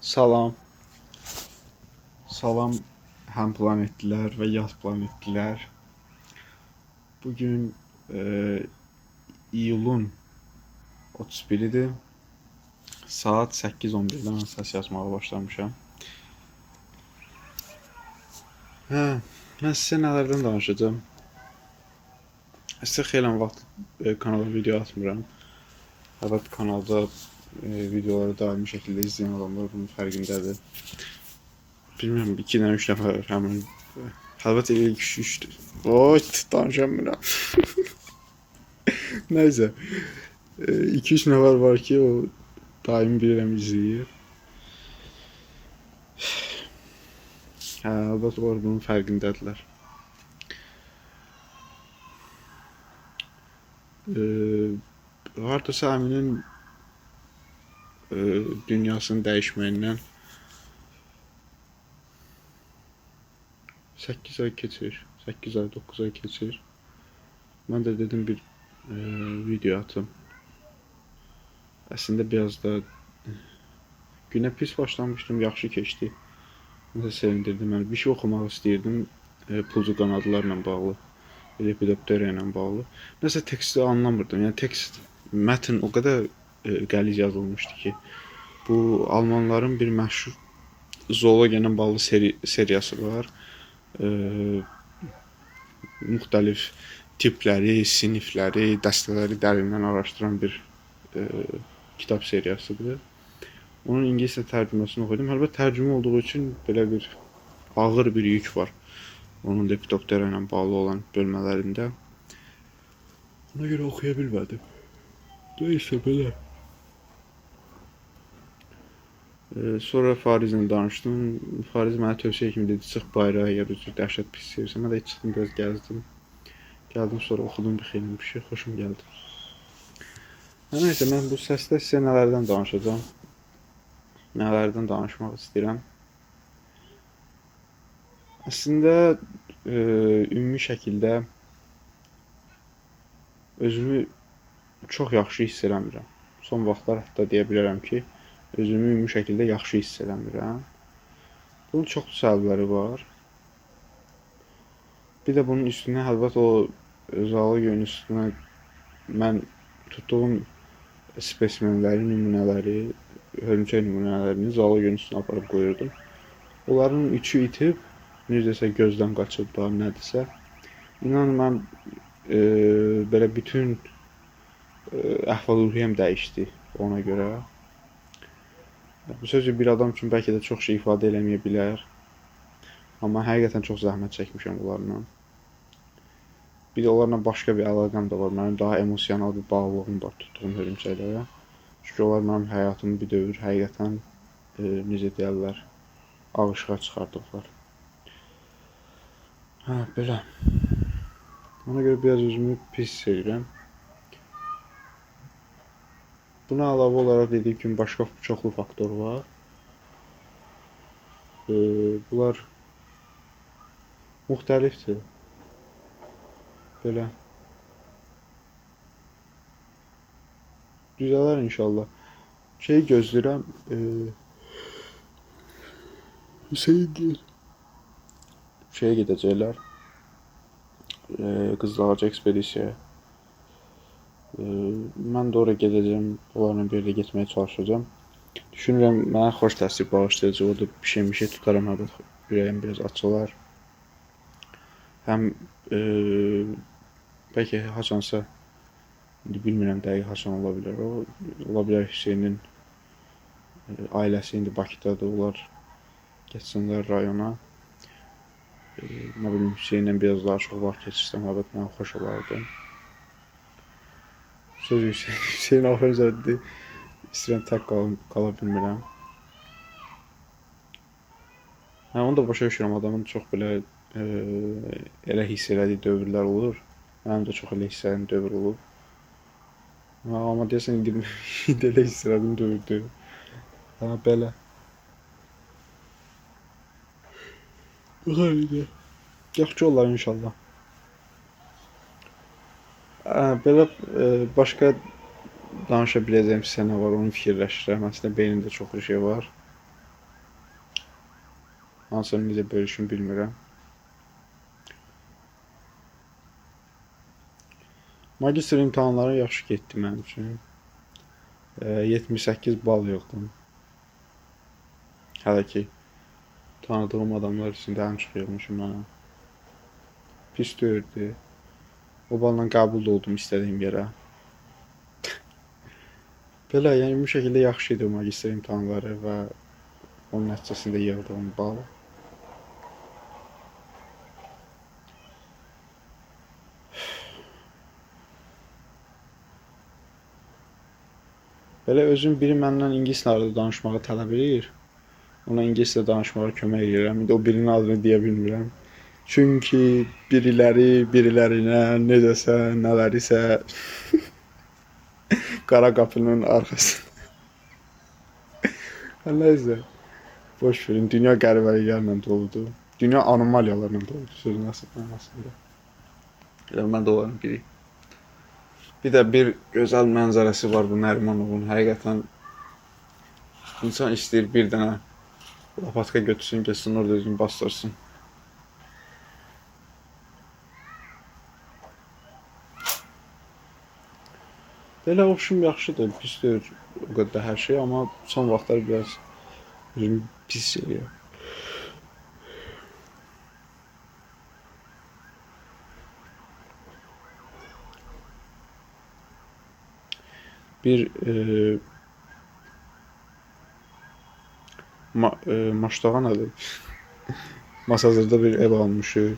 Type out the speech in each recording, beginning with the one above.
Salam, salam həm planetlilər və yad planetlilər. Bugün e, iyulun 31-idir. Saat 8:11-də mən səs yazmağa başlamışam. Mən sizə nələrdən danışacağam? Sizə xeyli vaxt kanala video atmıram. Evet, kanalda videoları daimi şəkildə izləyən adamlar bunun fərqindədir. Bilmirəm, 2-dən 3 nəfər həmin əlbəttə elə 2-3-dür. Oy, danışamıram. Nəysə, 2-3 nəfər var ki, o daimi bilirəm izləyir. Əlbəttə onlar bunun fərqindədirlər. Hardasa əminin dünyasının dəyişməyindən 8 ay keçir, 8 ay, 9 ay keçir. Mən də dedim bir video atım. Əslində biraz da günə pis başlamışdım, yaxşı keçdi. Nəsə sevindirdi məni. Bir şey oxumaq istəyirdim, pulcu qanadlarla bağlı, lepidoptera ilə bağlı. Nəsə teksti anlamırdım. Yəni tekst, mətn o qədər qəliz yazılmışdı ki, bu Almanların bir məşhur zoologiya ilə bağlı seriyası var. Müxtəlif tipləri, sinifləri, dəstələri dərindən araşdıran bir kitab seriyasıdır. Onun ingiliscə tərcüməsini oxudum. Əlbəttə tərcümə olduğu üçün belə bir ağır bir yük var onun lepidoptera ilə bağlı olan bölmələrində. Ona görə oxuya bilmədim. Neysə belə. Sonra Farizlə danışdım. Fariz mənə tövsiyə kimi dedi, çıx bayrağa, əgər üzr dəhşət pis istəyirsən. Mən də çıxdım, biraz gəzdim. Gəldim, sonra oxudum bir xeyli bir şey, xoşum gəldi. Nəysə, mən bu səsdə sizə nələrdən danışacağam? Nələrdən danışmaq istəyirəm? Əslində, ümumi şəkildə özümü çox yaxşı hiss eləmirəm. Son vaxtlar hətta deyə bilərəm ki, özümü ümumi şəkildə yaxşı hiss eləmirəm. Bunun çox səbəbləri var. Bir də bunun üstünə, əlbəttə o zoologiyanın üstünə mən tutduğum spesimenləri, nümunələri, hörümçək nümunələrini zoologiyanın üstünə aparıb qoyurdum. Onların üçü itib, necəsə gözdən qaçıb da, nədirsə. İnanın, mən belə bütün əhval-ruhiyyəm dəyişdi ona görə. Bu sözü bir adam üçün bəlkə də çox şey ifadə eləməyə bilər. Amma həqiqətən çox zəhmət çəkmişəm onlarla. Bir də onlarla başqa bir əlaqəm də var. Mənim daha emosional bir bağlılığım var tutduğum hörümçəklərə. Çünki onlar mənim həyatımı bir dövr həqiqətən necə deyərlər, ağışığa çıxardıblar. Belə. Ona görə biraz özümü pis sevirəm. Buna əlavə olaraq dediyim kimi başqa çoxlu faktor var. Bunlar müxtəlifdir. Belə. Düzələr inşallah. Şeyi gözləyirəm. Şeyə gedəcəklər. Qızıl Ağac ekspedisiyaya. Mən də oraya gedəcəm, onlarla birlikdə getməyə çalışacağım. Düşünürəm, mənə xoş təsir bağışlayacaq, orada bir şey tutaram, ürəyim biraz açılar. Həm bəlkə haçansa, bilmirəm dəqiq haçan ola bilər, ola bilər Hüseynin ailəsi indi Bakıdadır, onlar getsinlər rayona. Nə bilim, Hüseynlə biraz daha çox vaxt keçirsəm, əlbəttə mənə xoş olardı. Söz Hüseyin axırıncı dedi, istəyirəm tək qala bilmirəm. Onu da başa düşürəm, adamın çox belə elə hiss elədiyi dövrlər olur. Mənim də çox elə hiss elədiyim dövr olub. Amma deyəsən, indi elə hiss elədiyim dövrdür. Belə. Yaxşı olar inşallah. Belə başqa danışa biləcəyim sizə nə var, onu fikirləşirəm. Əslində beynimdə çox bir şey var. hansını necə bölüşüm bilmirəm. Magistr imtahanları yaxşı getdi mənim üçün. 78 bal yığdım. Hələ ki tanıdığım adamlar içində ən çox yığmışım mənə. Pis deyildi. O balla qəbul da oldum istədiyim yerə. Belə, yəni bu şəkildə yaxşı idi magistr imtahanları və onun nəticəsində yığdığım bal. Belə özüm biri məndən ingilis dilində danışmağı tələb edir. Ona ingiliscə danışmağa kömək edirəm. İndi o birinin adını deyə bilmirəm. Çünki birilərinə necəsə, nələrisə qara qapının arxasında. Nəysə, boş verin. Dünya qəribəliklərlə doludur. Dünya anomaliyalarla doludur sözün əsl mənasında. Elə mən də onların biri. Bir də bir gözəl mənzərəsi var bu Nərimanovun. Həqiqətən insan istəyir bir dənə lapatka götürsün, geçsin orada özünü bastırsın. Belə hoşum yaxşıdır, pis deyil o qədər hər şey, amma son vaxtlar biraz özümü pis şeyir. Bir Maştağa nədir? Masazırda bir ev almışıq.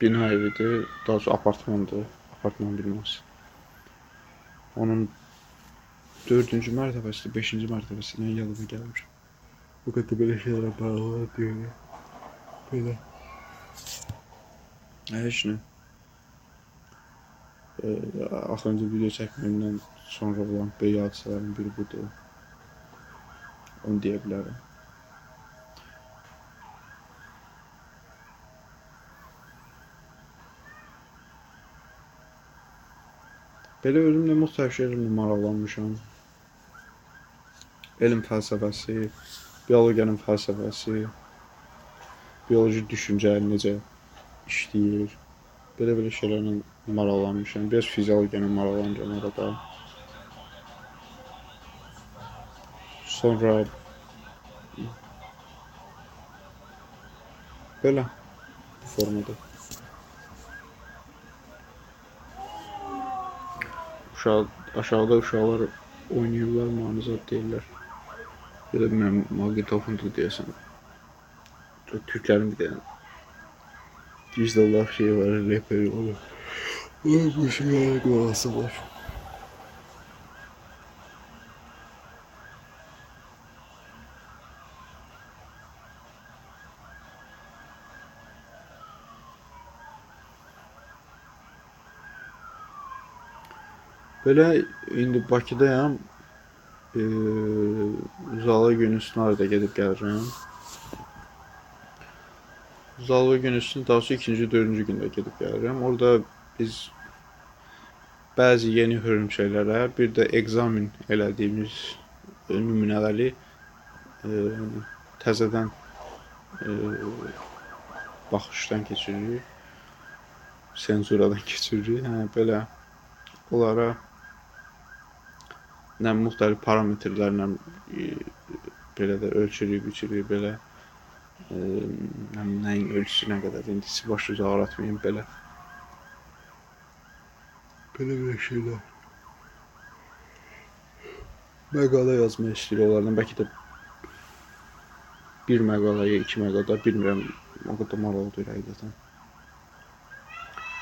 Bina evidir, daha doğrusu apartmandır, apartman binası. Onun 4-cü mərtəbəsi, 5-ci mərtəbəsindən yadıma gəlmir. Bu qədər belə şeylərə bağlı deyir. Belə. Heç nə. Axırıncı video çəkməyimdən sonra olan böyük hadisələrin biri budur. Onu deyə bilərəm. Belə özümlə müxtəlif şeylərlə maraqlanmışam. Elm fəlsəfəsi, biologiyanın fəlsəfəsi, bioloji düşüncə necə işləyir. Belə şeylərlə maraqlanmışam. Biraz fiziologiyanı maraqlanacağım arada. Sonra belə bu formada. Aşağıda uşaqlar oynayırlar, manizat deyirlər. Belə bilməm, maqitofundur deyəsən. Türklərin bir dənə gizli şey var, reperi olur. Bu şeylərə qulaq var. Belə indi Bakıdayam. Zala gün üstünə arada gedib gəlirəm. Zala gün üstünə daha sonra 2-ci, 4-cü gündə gedib gəlirəm. Orada biz bəzi yeni hörümçəklərə, bir də ekzamen elədiyimiz nümunələri təzədən baxışdan keçiririk. Senzuradan keçiririk. Belə onlara nə müxtəlif parametrlərlə belə də ölçürük, biçirik, belə nəyin ölçüsü nə qədər, indi baş üzə ağratmayayım, belə şeylər. Məqalə yazmaq istəyir onlardan, bəlkə də bir məqaləyə, 2 məqalə, bilmirəm, o qədər maraqlı deyil həqiqətən.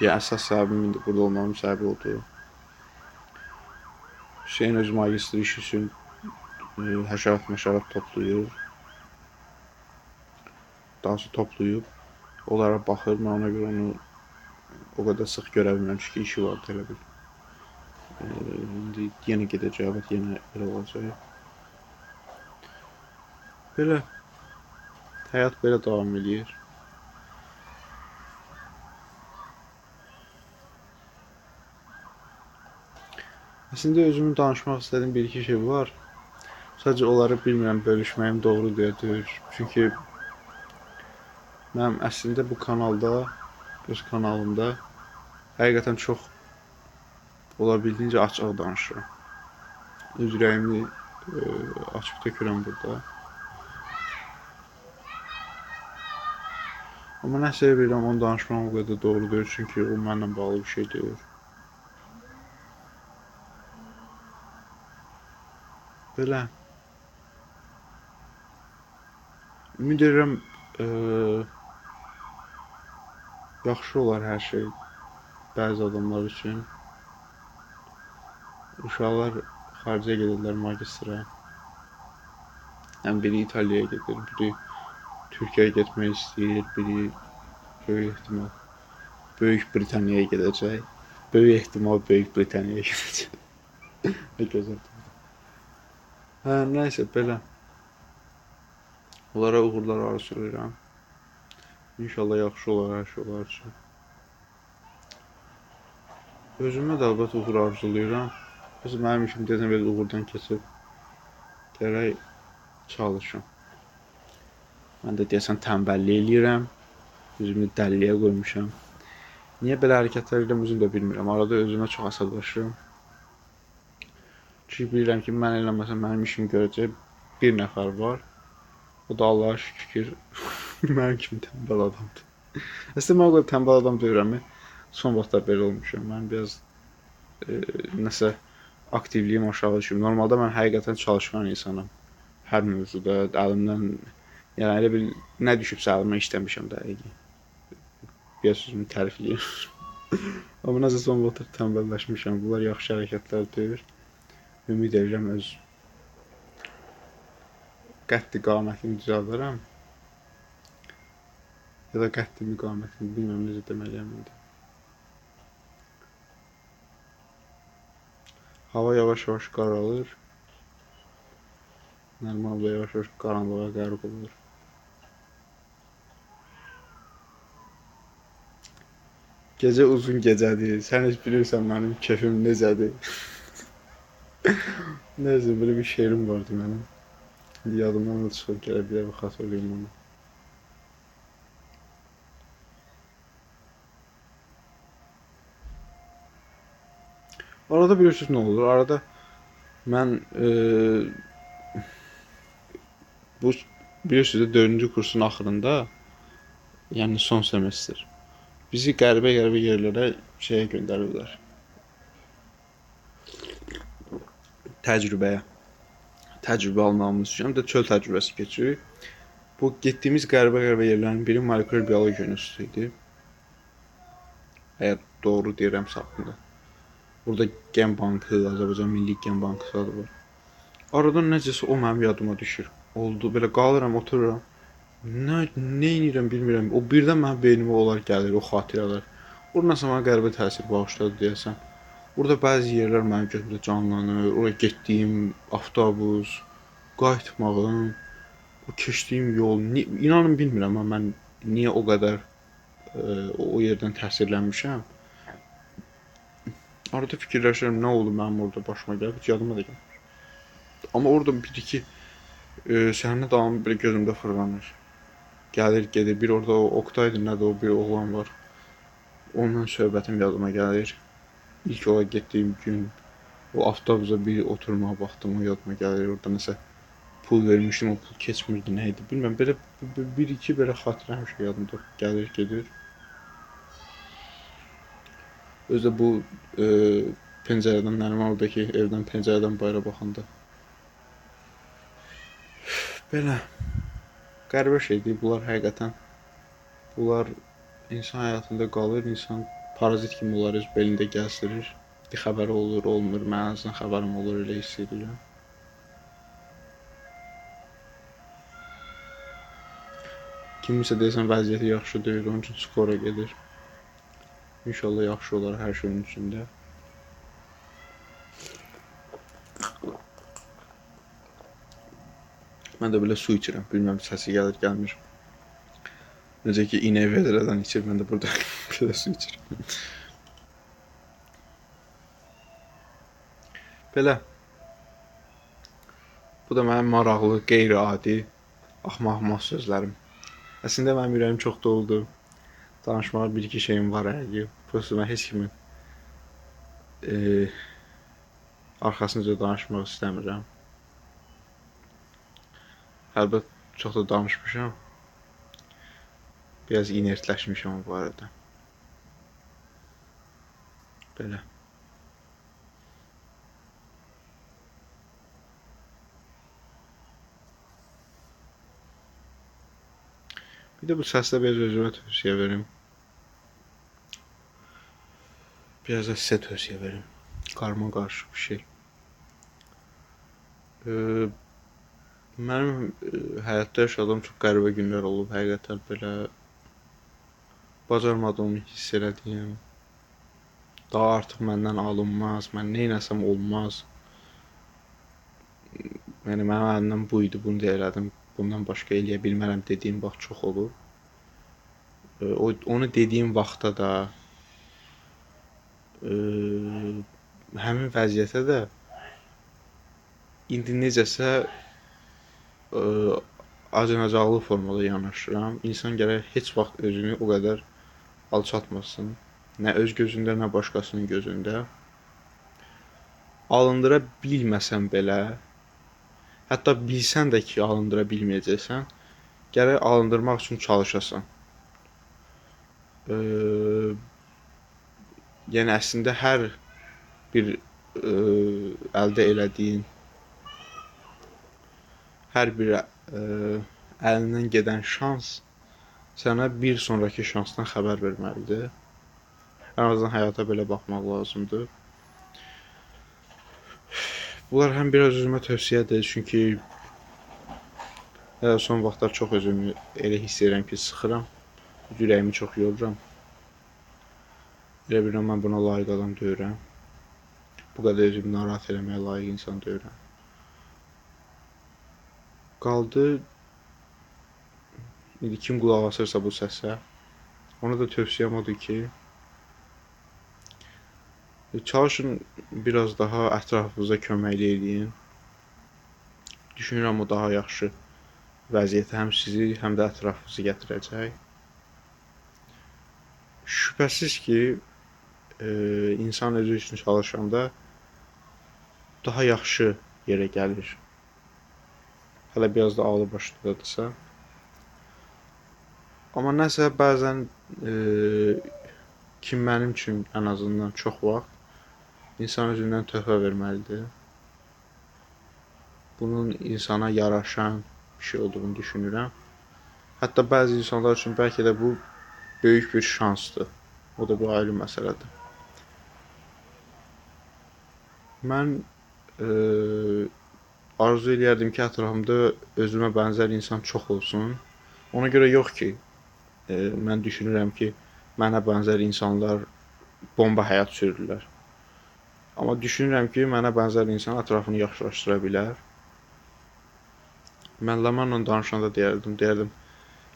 Ya əsas səbəbim indi burada olmamın səbəbi oldu. Hüseyin öz magistr iş üçün həşərat toplayır. Daha sonra toplayıb, onlara baxır, mən ona görə onu o qədər sıx görə bilməmişəm ki, işi vardı elə bil. İndi yenə gedəcək, yenə elə olacaq. Belə, həyat belə davam edir. Əslində özümün danışmaq istədiyim bir-iki şey var. Sadəcə onları bilmirəm bölüşməyim doğru deyil. Çünki mənim əslində bu kanalda, öz kanalımda həqiqətən çox olabildiğince açıq danışıram. Öz ürəyimi açıq tökürəm burada. Amma nəsə bilirəm, onu danışmam o qədər doğru deyil, çünki o mənimlə bağlı bir şey deyil. Belə. Ümid edirəm yaxşı olar hər şey bəzi adamlar üçün. Uşaqlar xaricə gedirlər magistra. Yəni biri İtaliyaya gedir, biri Türkiyəyə getmək istəyir, biri böyük ehtimal Böyük Britaniyaya gedəcək. Böyük ehtimal Böyük Britaniyaya gedəcək. Ne gözəl. Hə, nəysə belə. Onlara uğurlar arzulayıram. İnşallah yaxşı olar hər şey onlar üçün. Özümə də əlbət uğur arzulayıram. Biz mənim işim deyəsən belə uğurdan keçib. Gərək çalışım. Mən də deyəsən tənbəllik eləyirəm. Özümü dəlliyə qoymuşam. Niyə belə hərəkətlər edirəm özüm də bilmirəm. Arada özümə çox əsəbləşirəm. Çünki bilirəm ki, mən eləməsəm mənim işimi görəcək bir nəfər var. O da Allah'a şükür mənim kimi tənbəl adamdır. Əslində mən o qədər tənbəl adam deyirəm. Son vaxtlar belə olmuşam. Mən biraz nəsə aktivliyim aşağı düşüb. Normalda mən həqiqətən çalışkan insanım. Hər mövzuda əlimdən, yəni elə bil nə düşübsə əlimə işləmişəm dəqiq. Bir sözümü tərifləyim. Amma nəsə son vaxtlar tənbəlləşmişəm. Bunlar yaxşı hərəkətlər deyil. Ümid edirəm öz qədd qamətimi düzəldərəm. Ya da qəddimi qamətimi bilmirəm necə deməliyəm indi. Hava yavaş-yavaş qaralır. Normalda yavaş-yavaş qaranlığa qərq olur. Gecə uzun gecədir. Sən heç bilirsən mənim keyfim necədir. Neyse böyle bir şehrim vardı benim. Yadımdan da çıxıb gələ bilər və xatırlayım onu. Arada bilirsiniz ne olur? Arada mən bu bilirsiniz 4-cü kursun axırında, yəni son semestr bizi qəribə yerlərə şeyə göndərirlər. Təcrübə almamız üçün, həm də çöl təcrübəsi keçirik. Bu getdiyimiz qəribə yerlərin biri molekulyar biologiya institutu idi. Əgər doğru deyirəmsə haqqında. Burada Gen Bankı, Azərbaycan Milli Gen Bankı adı var. Aradan necəsə o mənim yadıma düşür. Oldu, belə qalıram, otururam. Nə edirəm bilmirəm. O birdən mənim beynimə onlar gəlir, o xatirələr. O nəsə mənə qəribə təsir bağışladı deyəsən. Burada bəzi yerlər mənim gözümdə canlanır. Oraya getdiyim avtobus, qayıtmağım, o keçdiyim yol, inanın bilmirəm amma mən niyə o qədər o yerdən təsirlənmişəm. Arada fikirləşirəm nə oldu mənim orada başıma gəlib, heç yadıma da gəlmir. Amma orada bir-iki səhnə davamı belə gözümdə fırlanır. Gəlir, gedir. Bir orada o Oktaydı, nədir o bir oğlan var. Onunla söhbətim yadıma gəlir. İlk ola getdiyim gün o avtobusa bir oturmağa baxdım, o yadıma gəlir. Orada nəsə pul vermişdim, o pul keçmirdi, nə idi bilmirəm. Belə bir-iki belə xatirə həmişə yadımda gəlir, gedir. Özdə bu pəncərədən, normaldakı evdən pəncərədən bayıra baxanda. Belə qəribə şeydir. Bunlar həqiqətən, bunlar insan həyatında qalır, insan parazit kimi onları öz belində gəzdirir. Bir xəbəri olur, olmur. Mən ən azından xəbərim olur, elə hiss edirəm. Kimisə deyəsən vəziyyəti yaxşı deyil, onun üçün skora gedir. İnşallah yaxşı olar hər şeyin içində. Mən də belə su içirəm. Bilməm səsi gəlir, gəlmir. Necə ki iynə vedrədən içir, mən də burada belə su içirəm. Belə. Bu Bu da mənim maraqlı, qeyri-adi, axmaq sözlərim. Əslində mənim ürəyim çox doldu. Danışmağa bir-iki şeyim var ki, prosta mən heç kimin arxasınca danışmaq istəmirəm. Əlbəttə çox da danışmışam. Biraz inertləşmişəm bu arada. Belə. Bir də bu səslə biraz özümə tövsiyə verim. Biraz da sizə tövsiyə verim. Qarma qarışıq bir şey. Mənim həyatda yaşadığım çox qəribə günlər olub. Həqiqətən belə bacarmadığımı hiss elədiyim, daha artıq məndən alınmaz, mən neynəsəm olmaz. Yəni mənim əlimdən bu idi, bunu da elədim, bundan başqa eləyə bilmərəm dediyim vaxt çox olub. Onu dediyim vaxtda da həmin vəziyyətə də indi necəsə acınacaqlı formada yanaşıram. İnsan gərək heç vaxt özünü o qədər alçatmasın. Nə öz gözündə, nə başqasının gözündə. Alındıra bilməsən belə, hətta bilsən də ki, alındıra bilməyəcəksən, gərək alındırmaq üçün çalışasan. Yəni əslində hər bir əldə elədiyin, hər bir əlindən gedən şans sənə bir sonraki şansdan xəbər verməlidir. Ən azından həyata belə baxmaq lazımdır. Bunlar həm biraz özümə tövsiyədir, çünki son vaxtlar çox özümü elə hiss edirəm ki, sıxıram, ürəyimi çox yoruram. Elə bilirəm, mən buna layiq adam deyirəm. Bu qədər özümü narahat eləməyə layiq insan deyirəm. Qaldı, indi kim qulaq asırsa bu səsə, ona da tövsiyəm odur ki, çalışın biraz daha ətrafınıza köməkli eləyin. Düşünürəm o daha yaxşı vəziyyətə həm sizi, həm də ətrafınızı gətirəcək. Şübhəsiz ki, insan özü üçün çalışanda daha yaxşı yerə gəlir. Hələ biraz da ağlı başındadırsa. Amma nəsə bəzən ki, mənim üçün ən azından çox vaxt insan özündən töhfə verməlidir. Bunun insana yaraşan bir şey olduğunu düşünürəm. Hətta bəzi insanlar üçün bəlkə də bu böyük bir şansdır. O da bir ayrı məsələdir. Mən arzu eləyərdim ki, ətrafımda özümə bənzər insan çox olsun. Ona görə yox ki, mən düşünürəm ki, mənə bənzər insanlar bomba həyat sürürlər. Amma düşünürəm ki, mənə bənzər insan ətrafını yaxşılaşdıra bilər. Mən Lamanla danışanda deyərdim,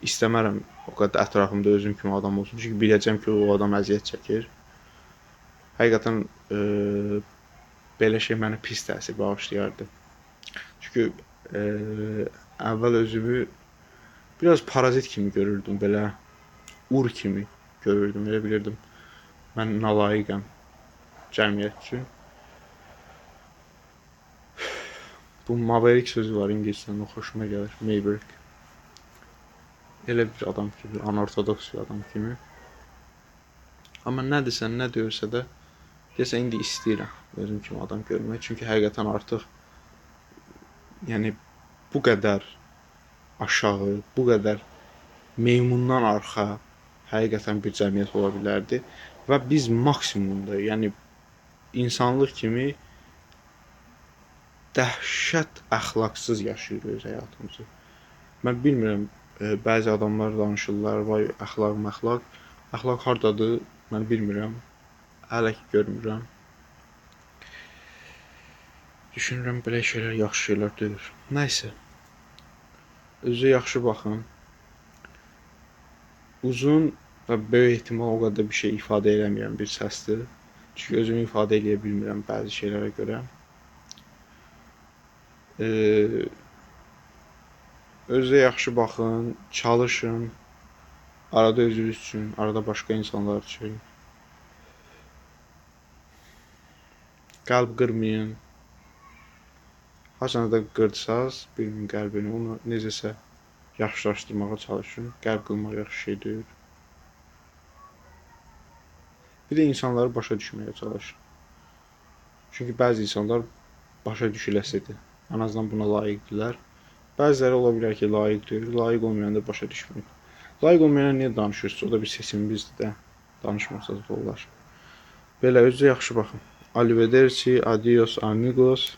istəmərəm o qədər ətrafımda özüm kimi adam olsun. Çünki biləcəm ki, o adam əziyyət çəkir. Həqiqətən belə şey mənə pis təsir bağışlayardı. Çünki əvvəl özümü biraz parazit kimi görürdüm, belə ur kimi görürdüm, elə bilirdim. Mən nalayiqəm cəmiyyət üçün. Bu Maverick sözü var ingiliscədən, o xoşuma gəlir. Maverick. Elə bir adam kimi, anortodoks bir adam kimi. Amma nə desən, nə deyirsə də, desə indi istəyirəm özüm kimi adam görmək. Çünki həqiqətən artıq yəni bu qədər aşağı, bu qədər meymundan arxa həqiqətən bir cəmiyyət ola bilərdi və biz maksimumda, yəni insanlıq kimi dəhşət əxlaqsız yaşayırıq öz həyatımızı. Mən bilmirəm, bəzi adamlar danışırlar, vay əxlaq. Əxlaq hardadır, mən bilmirəm. Hələ ki görmürəm. Düşünürəm belə şeylər yaxşı şeylər deyil. Nəysə. Özünüzə yaxşı baxın. Uzun və böyük ehtimal o qədər bir şey ifadə eləməyən bir səsdir. Çünki özümü ifadə eləyə bilmirəm bəzi şeylərə görə. Özünüzə yaxşı baxın, çalışın. Arada özünüz üçün, arada başqa insanlar üçün. Qəlb qırmayın. Haçanda da qırdsaz, birinin qəlbini, onu necəsə yaxşılaşdırmağa çalışın. Qəlb qırmaq yaxşı şey deyil. Bir də insanları başa düşməyə çalışın. Çünki bəzi insanlar başa düşüləsidir. Ən azından buna layiqdirlər. Bəziləri ola bilər ki, layiq deyil. Layiq olmayan da başa düşmür. Layiq olmayana niyə danışırsınız? O da bir seçimimizdir də. Danışmasaz da olar. Belə, özünüzə yaxşı baxın. Arrivederci, adios, amigos.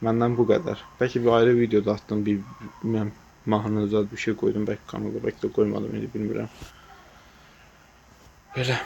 Məndən bu qədər. Bəlkə bir ayrı video da atdım. Bilməm, mahnıda bir şey qoydum bəlkə kanalda. Bəlkə də qoymadım, indi bilmirəm. Belə.